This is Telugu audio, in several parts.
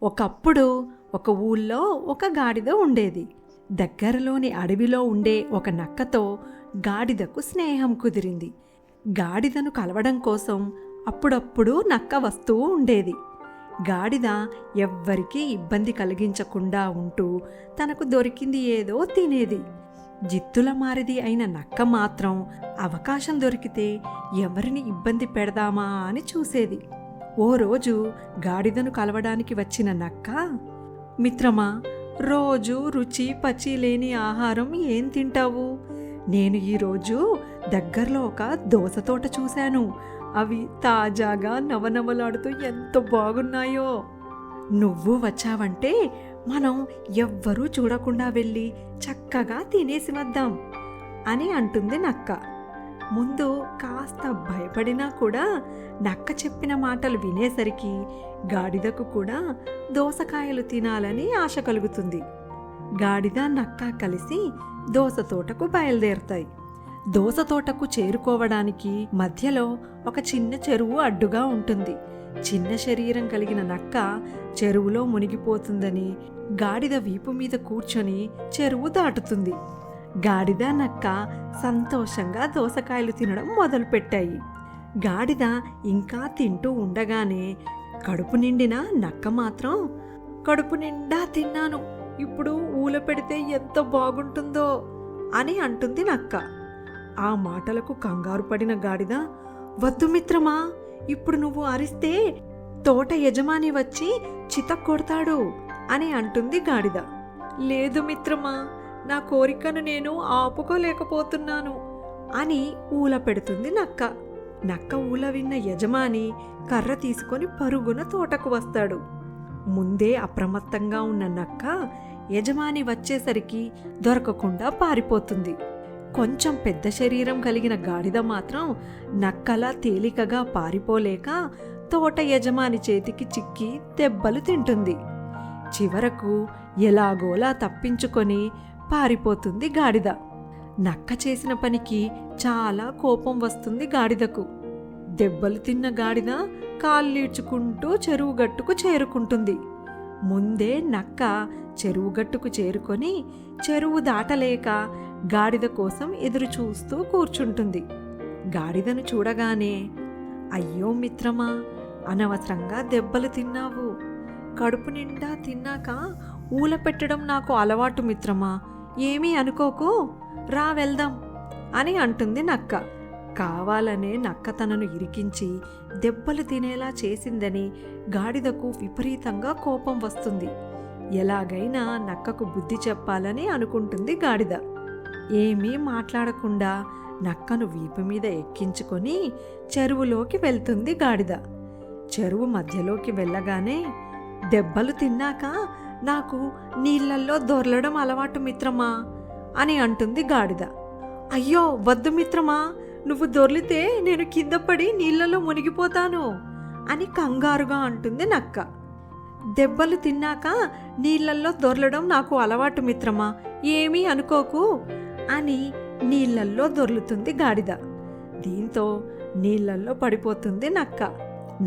ఒకప్పుడు ఒక ఊళ్ళో ఒక గాడిద ఉండేది. దగ్గరలోని అడవిలో ఉండే ఒక నక్కతో గాడిదకు స్నేహం కుదిరింది. గాడిదను కలవడం కోసం అప్పుడప్పుడు నక్క వస్తూ ఉండేది. గాడిద ఎవ్వరికీ ఇబ్బంది కలిగించకుండా ఉంటూ తనకు దొరికింది ఏదో తినేది. జిత్తుల మారిది అయిన నక్క మాత్రం అవకాశం దొరికితే ఎవరిని ఇబ్బంది పెడదామా అని చూసేది. ఓ రోజు గాడిదను కలవడానికి వచ్చిన నక్క, మిత్రమా, రోజు రుచి పచి లేని ఆహారం ఏం తింటావు? నేను ఈరోజు దగ్గరలో ఒక దోస తోట చూశాను. అవి తాజాగా నవనవలాడుతూ ఎంత బాగున్నాయో. నువ్వు వచ్చావంటే మనం ఎవ్వరూ చూడకుండా వెళ్ళి చక్కగా తినేసి వద్దాం అని అంటుంది నక్క. ముందు కాస్త భయపడినా కూడా నక్క చెప్పిన మాటలు వినేసరికి గాడిదకు కూడా దోసకాయలు తినాలని ఆశ కలుగుతుంది. గాడిద నక్క కలిసి దోస తోటకు బయలుదేరుతాయి. దోస తోటకు చేరుకోవడానికి మధ్యలో ఒక చిన్న చెరువు అడ్డుగా ఉంటుంది. చిన్న శరీరం కలిగిన నక్క చెరువులో మునిగిపోతుందని గాడిద వీపు మీద కూర్చొని చెరువు దాటుతుంది. గాడిద నక్క సంతోషంగా దోసకాయలు తినడం మొదలుపెట్టాయి. గాడిద ఇంకా తింటూ ఉండగానే కడుపు నిండిన నక్క మాత్రం, కడుపు నిండా తిన్నాను, ఇప్పుడు ఊల పెడితే ఎంత బాగుంటుందో అని అంటుంది నక్క. ఆ మాటలకు కంగారు పడిన గాడిద, వద్దు మిత్రమా, ఇప్పుడు నువ్వు అరిస్తే తోట యజమాని వచ్చి చితక్కొడతాడు అని అంటుంది గాడిద. లేదు మిత్రమా, నా కోరికను నేను ఆపుకోలేకపోతున్నాను అని ఊల పెడుతుంది నక్క. నక్క ఊల విన్న యజమాని కర్ర తీసుకొని పరుగున తోటకు వస్తాడు. ముందే అప్రమత్తంగా ఉన్న నక్క యజమాని వచ్చేసరికి దొరకకుండా పారిపోతుంది. కొంచెం పెద్ద శరీరం కలిగిన గాడిద మాత్రం నక్కలా తేలికగా పారిపోలేక తోట యజమాని చేతికి చిక్కి దెబ్బలు తింటుంది. చివరకు ఎలాగోలా తప్పించుకొని పారిపోతుంది గాడిద. నక్క చేసిన పనికి చాలా కోపం వస్తుంది గాడిదకు. దెబ్బలు తిన్న గాడిద కాళ్ళీడ్చుకుంటూ చెరువు గట్టుకు చేరుకుంటుంది. ముందే నక్క చెరువు గట్టుకు చేరుకొని చెరువు దాటలేక గాడిద కోసం ఎదురు చూస్తూ కూర్చుంటుంది. గాడిదను చూడగానే, అయ్యో మిత్రమా, అనవసరంగా దెబ్బలు తిన్నావు. కడుపు నిండా తిన్నాక ఊల పెట్టడం నాకు అలవాటు మిత్రమా, ఏమీ అనుకోకు, రా వెళ్దాం అని అంటుంది నక్క. కావాలనే నక్క తనను ఇరికించి దెబ్బలు తినేలా చేసిందని గాడిదకు విపరీతంగా కోపం వస్తుంది. ఎలాగైనా నక్కకు బుద్ధి చెప్పాలని అనుకుంటుంది గాడిద. ఏమీ మాట్లాడకుండా నక్కను వీపు మీద ఎక్కించుకొని చెరువులోకి వెళ్తుంది గాడిద. చెరువు మధ్యలోకి వెళ్ళగానే, దెబ్బలు తిన్నాక నాకు నీళ్లల్లో దొర్లడం అలవాటు మిత్రమా అని అంటుంది గాడిద. అయ్యో వద్దు మిత్రమా, నువ్వు దొర్లితే నేను కింద పడి నీళ్లలో మునిగిపోతాను అని కంగారుగా అంటుంది నక్క. దెబ్బలు తిన్నాక నీళ్లల్లో దొర్లడం నాకు అలవాటు మిత్రమా, ఏమీ అనుకోకు అని నీళ్లల్లో దొర్లుతుంది గాడిద. దీంతో నీళ్లల్లో పడిపోతుంది నక్క.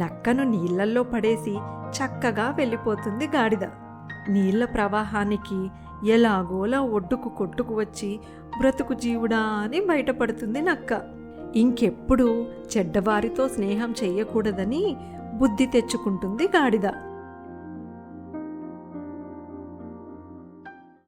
నక్కను నీళ్లల్లో పడేసి చక్కగా వెళ్ళిపోతుంది గాడిద. నీళ్ల ప్రవాహానికి ఎలాగోలా ఒడ్డుకు కొట్టుకు వచ్చి బ్రతుకు జీవుడా అని బయటపడుతుంది నక్క. ఇంకెప్పుడు చెడ్డవారితో స్నేహం చెయ్యకూడదని బుద్ధి తెచ్చుకుంటుంది గాడిద.